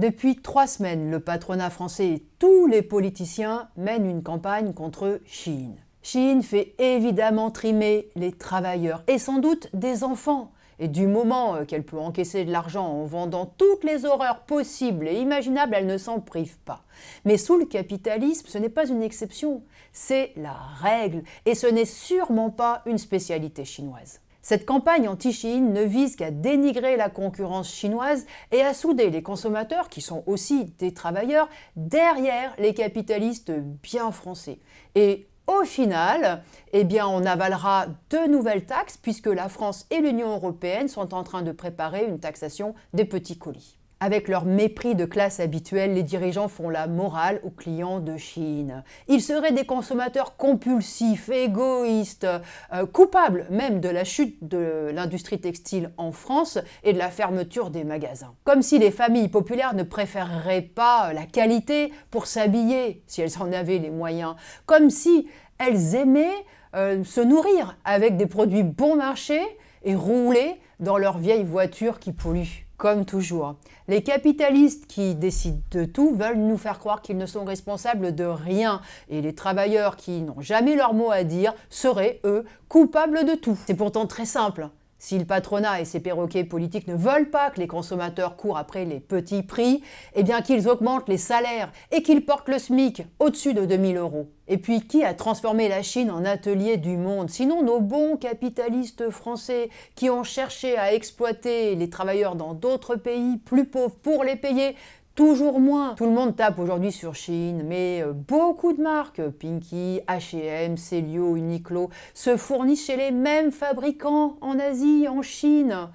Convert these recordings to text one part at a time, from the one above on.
Depuis 3 semaines, le patronat français et tous les politiciens mènent une campagne contre Shein. Shein fait évidemment trimer les travailleurs et sans doute des enfants. Et du moment qu'elle peut encaisser de l'argent en vendant toutes les horreurs possibles et imaginables, elle ne s'en prive pas. Mais sous le capitalisme, ce n'est pas une exception, c'est la règle. Et ce n'est sûrement pas une spécialité chinoise. Cette campagne anti-Shein ne vise qu'à dénigrer la concurrence chinoise et à souder les consommateurs, qui sont aussi des travailleurs, derrière les capitalistes bien français. Et au final, on avalera de nouvelles taxes puisque la France et l'Union européenne sont en train de préparer une taxation des petits colis. Avec leur mépris de classe habituel, les dirigeants font la morale aux clients de Shein. Ils seraient des consommateurs compulsifs, égoïstes, coupables même de la chute de l'industrie textile en France et de la fermeture des magasins. Comme si les familles populaires ne préféreraient pas la qualité pour s'habiller, si elles en avaient les moyens. Comme si elles aimaient se nourrir avec des produits bon marché et rouler dans leurs vieilles voitures qui polluent. Comme toujours, les capitalistes qui décident de tout veulent nous faire croire qu'ils ne sont responsables de rien et les travailleurs qui n'ont jamais leur mot à dire seraient, eux, coupables de tout. C'est pourtant très simple. Si le patronat et ses perroquets politiques ne veulent pas que les consommateurs courent après les petits prix, qu'ils augmentent les salaires et qu'ils portent le SMIC au-dessus de 2 000 €. Et puis, qui a transformé la Chine en atelier du monde? Sinon nos bons capitalistes français qui ont cherché à exploiter les travailleurs dans d'autres pays plus pauvres pour les payer toujours moins. Tout le monde tape aujourd'hui sur Shein, mais beaucoup de marques, Pinky, H&M, Célio, Uniqlo, se fournissent chez les mêmes fabricants en Asie, en Chine.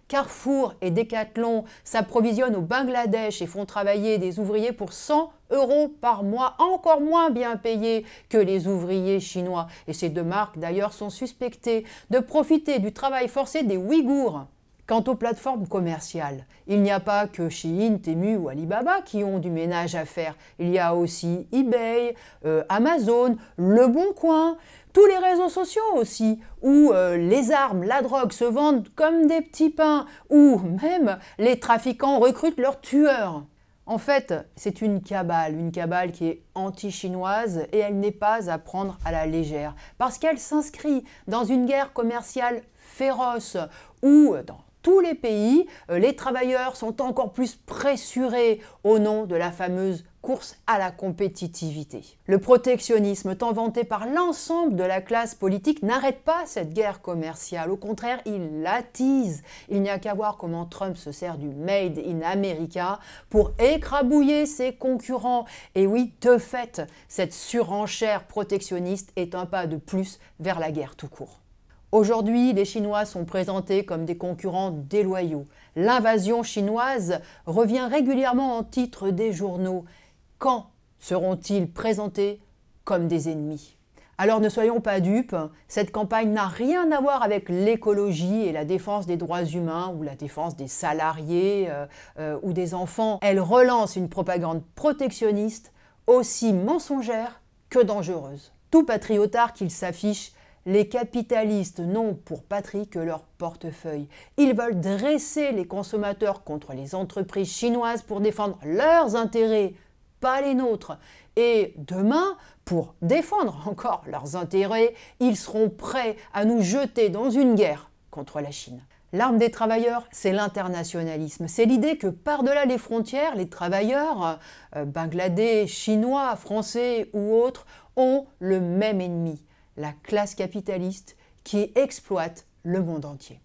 Carrefour et Decathlon s'approvisionnent au Bangladesh et font travailler des ouvriers pour 100 € par mois, encore moins bien payés que les ouvriers chinois. Et ces deux marques d'ailleurs sont suspectées de profiter du travail forcé des Ouïghours. Quant aux plateformes commerciales, il n'y a pas que Shein, Temu ou Alibaba qui ont du ménage à faire. Il y a aussi eBay, Amazon, Le Bon Coin, tous les réseaux sociaux aussi, où les armes, la drogue se vendent comme des petits pains, où même les trafiquants recrutent leurs tueurs. En fait, c'est une cabale qui est anti-chinoise et elle n'est pas à prendre à la légère, parce qu'elle s'inscrit dans une guerre commerciale féroce, où dans tous les pays, les travailleurs sont encore plus pressurés au nom de la fameuse course à la compétitivité. Le protectionnisme tant vanté par l'ensemble de la classe politique n'arrête pas cette guerre commerciale. Au contraire, il l'attise. Il n'y a qu'à voir comment Trump se sert du Made in America pour écrabouiller ses concurrents. Et oui, de fait, cette surenchère protectionniste est un pas de plus vers la guerre tout court. Aujourd'hui, les Chinois sont présentés comme des concurrents déloyaux. L'invasion chinoise revient régulièrement en titre des journaux. Quand seront-ils présentés comme des ennemis? Alors ne soyons pas dupes, cette campagne n'a rien à voir avec l'écologie et la défense des droits humains ou la défense des salariés ou des enfants. Elle relance une propagande protectionniste aussi mensongère que dangereuse. Tout patriotard qu'il s'affiche, les capitalistes n'ont pour patrie que leur portefeuille. Ils veulent dresser les consommateurs contre les entreprises chinoises pour défendre leurs intérêts, pas les nôtres. Et demain, pour défendre encore leurs intérêts, ils seront prêts à nous jeter dans une guerre contre la Chine. L'arme des travailleurs, c'est l'internationalisme. C'est l'idée que par-delà les frontières, les travailleurs, bangladais, chinois, français ou autres, ont le même ennemi. La classe capitaliste qui exploite le monde entier.